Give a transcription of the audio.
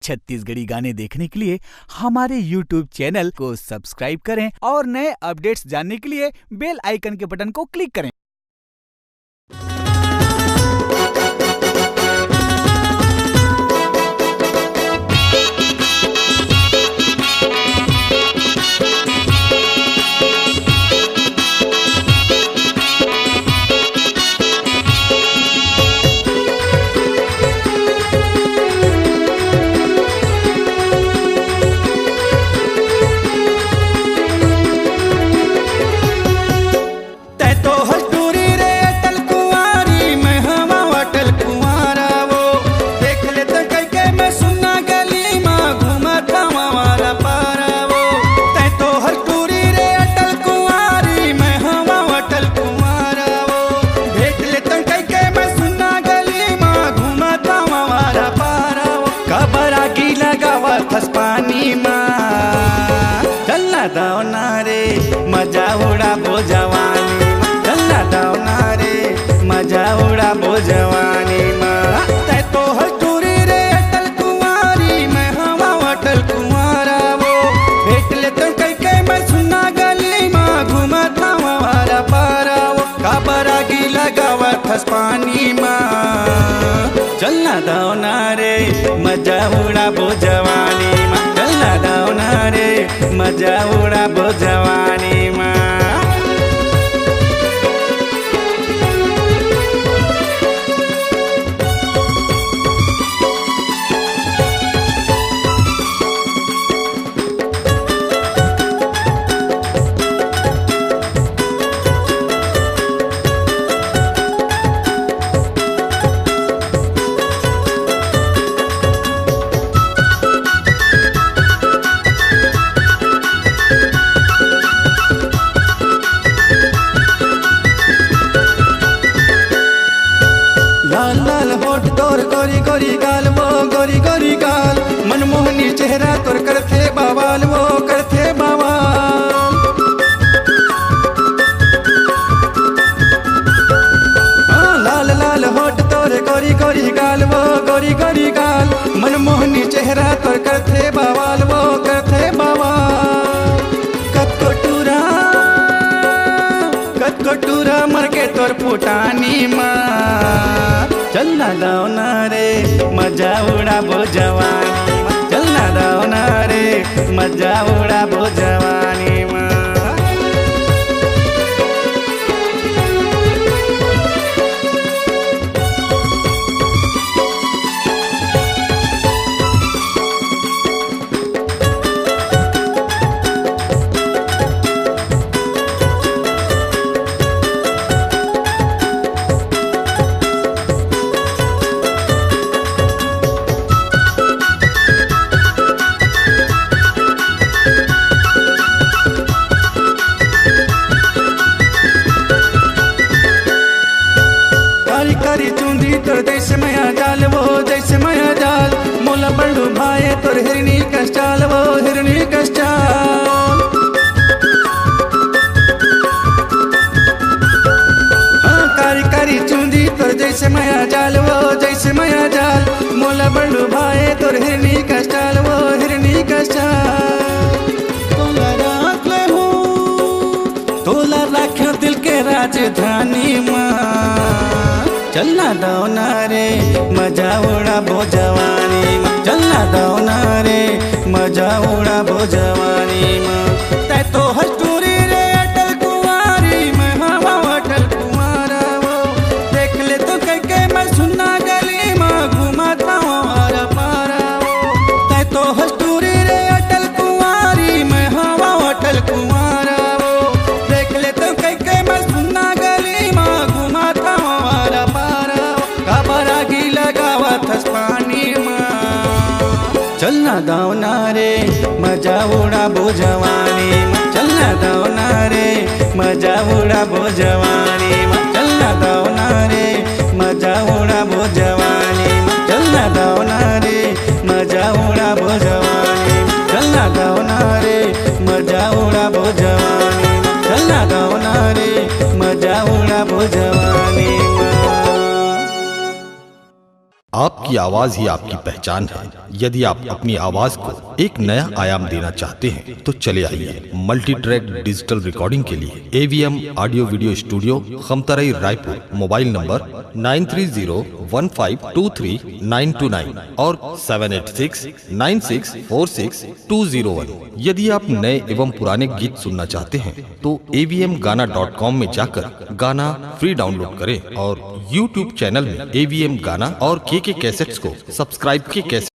छत्तीसगढ़ी गाने देखने के लिए हमारे YouTube चैनल को सब्सक्राइब करें और नए अपडेट्स जानने के लिए बेल आइकन के बटन को क्लिक करें। पानी चलना दावना रे मजा उड़ा बो जवानी चलना दावना रे मजा उड़ा बो जवानी तै तो हटूरी रे अटल कुंवारी मैं हवा अटल कुंवारा वो भेट ले तो कई कई मैं सुना गली माँ घूमा था वारा पारा वो काबरा की लगावा थस पानी चलना दावना रे मजा उड़ा बो जवानी चलना दावना रे मजा उड़ा बो जवानी लाल लाल होठ तोर गोरी गोरी गाल वो गोरी गोरी गाल मनमोहनी चेहरा तोर करथे बवाल वो करथे बवाल लाल लाल होठ तोर गोरी गोरी गाल वो गोरी गोरी गाल मनमोहनी चेहरा तोर करथे बवाल वो करथे बवाल कटकोटूरा मर के तोर फुटानी चलना दावना रे मजा उड़ा बो जवानी चलना दावना रे मजा उड़ा बो जवानी कारी चूंदी तोर जैसे मया जाल वो जैसे मया जाल मोला बंडू भाई तोर हिरनी कष्टाल वो हिरनी कष्टाल कारी कारी चूंदी तोर जैसे मया जाल वो जैसे मया जाल मोला बंडू भाई तोर हिरनी कष्टाल वो हिरनी कष्टाल तोला राख्यो दिल के राजधानी चलना दावना रे मजा उड़ा बो जवानी चलना दावना रे मजा उड़ा बो जवानी तै तो हटूरी रे अटल कुंवारी मैं हवा अटल कुंवारा वो देख ले तो कह के मैं सुना गली माँ घूमा था वारा पारा वो तै तो हटूरी रे अटल कुंवारी मैं हवा अटल कुंवारा वो देख ले तो कह के मैं सुना गली माँ घूमा था वारा काबरा की लगावा थस पानी चलना दावना रे मजा उड़ा बो जवानी चलना दावना रे मजा उड़ा बो जवानी चलना दावना रे मजा उड़ा बो जवानी चलना दावना रे मजा उड़ा बो जवानी चलना दावना रे मजा उड़ा बो जवानी चलना दावना रे मजा उड़ा बो जवानी। आपकी आवाज ही आपकी पहचान है। यदि आप अपनी आवाज को एक नया आयाम देना चाहते हैं तो चले आइए मल्टी ट्रैक डिजिटल रिकॉर्डिंग के लिए AVM audio video studio, Khamtarai, Raipur. Mobile number 9301523929 और 7869646201। यदि आप नए एवं पुराने गीत सुनना चाहते हैं तो avmgana.com में जाकर गाना फ्री डाउनलोड करें और YouTube चैनल में AVM गाना और KK कैसेट्स को सब्सक्राइब के कैसेट